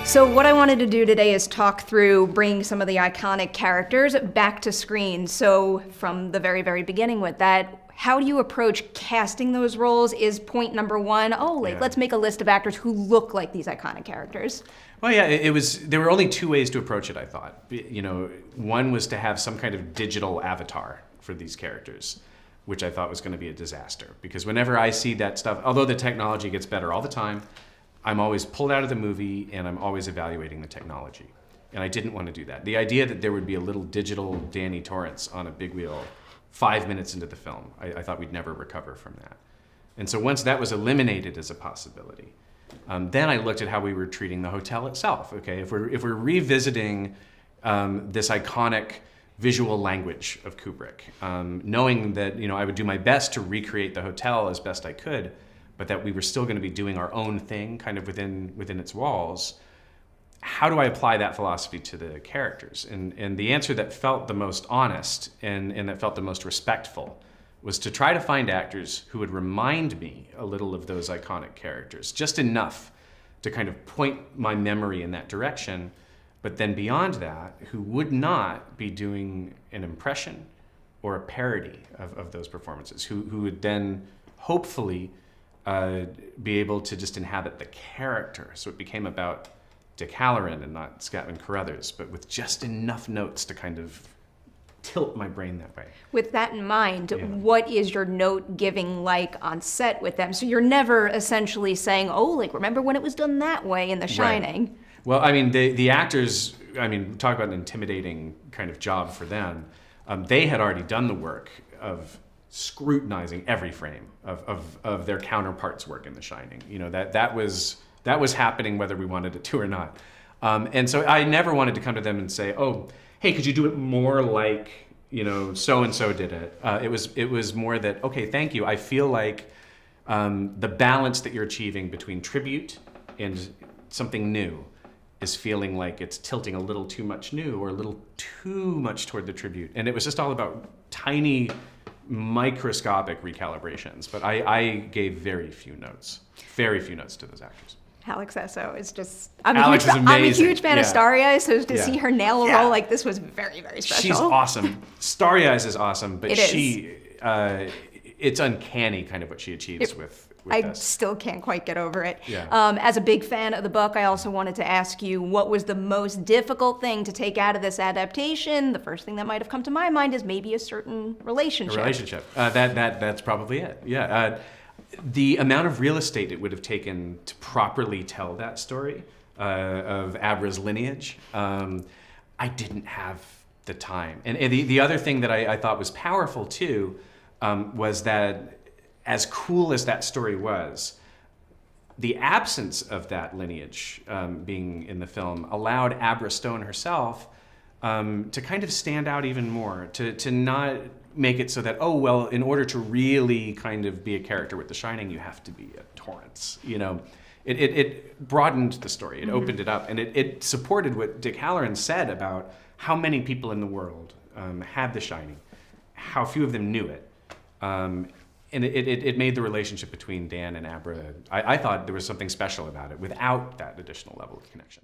So what I wanted to do today is talk through bringing some of the iconic characters back to screen. So from the very, very beginning with that, how do you approach casting those roles? Is point number one, let's make a list of actors who look like these iconic characters? Well, yeah, there were only two ways to approach it, I thought. One was to have some kind of digital avatar for these characters, which I thought was going to be a disaster. Because whenever I see that stuff, although the technology gets better all the time, I'm always pulled out of the movie and I'm always evaluating the technology. And I didn't want to do that. The idea that there would be a little digital Wendy Torrance on a big wheel 5 minutes into the film, I thought we'd never recover from that. And so once that was eliminated as a possibility, then I looked at how we were treating the hotel itself. Okay, if we're revisiting this iconic visual language of Kubrick, knowing that I would do my best to recreate the hotel as best I could, but that we were still going to be doing our own thing kind of within its walls, how do I apply that philosophy to the characters? And the answer that felt the most honest and that felt the most respectful was to try to find actors who would remind me a little of those iconic characters, just enough to kind of point my memory in that direction, but then beyond that, who would not be doing an impression or a parody of those performances, who would then hopefully be able to just inhabit the character. So it became about Dick Halloran and not Scatman Carruthers, but with just enough notes to kind of tilt my brain that way. With that in mind, What is your note giving like on set with them? So you're never essentially saying, remember when it was done that way in The Shining? Right. Well, I mean, the actors, talk about an intimidating kind of job for them. They had already done the work of scrutinizing every frame of their counterparts' work in The Shining. That was happening whether we wanted it to or not. And so I never wanted to come to them and say, hey, could you do it more like, so-and-so did it? It was more that, okay, thank you. I feel like the balance that you're achieving between tribute and something new is feeling like it's tilting a little too much new or a little too much toward the tribute. And it was just all about tiny, microscopic recalibrations. But I gave very few notes to those actors. Alex Esso is just, Alex is amazing. I'm a huge fan of Starry Eyes, so to see her nail a role like this was very, very special. She's awesome. Starry Eyes is awesome, but it's uncanny kind of what she achieves with I this. Still can't quite get over it. Yeah. As a big fan of the book, I also wanted to ask you, what was the most difficult thing to take out of this adaptation? The first thing that might have come to my mind is maybe a certain relationship. A relationship. That's probably it. Yeah. The amount of real estate it would have taken to properly tell that story of Abra's lineage, I didn't have the time. And the other thing that I thought was powerful too was that as cool as that story was, the absence of that lineage being in the film allowed Abra Stone herself to kind of stand out even more, to not make it so that, in order to really kind of be a character with The Shining, you have to be a Torrance. It broadened the story, it opened it up, and it supported what Dick Halloran said about how many people in the world had The Shining, how few of them knew it. And it made the relationship between Dan and Abra, I thought there was something special about it without that additional level of connection.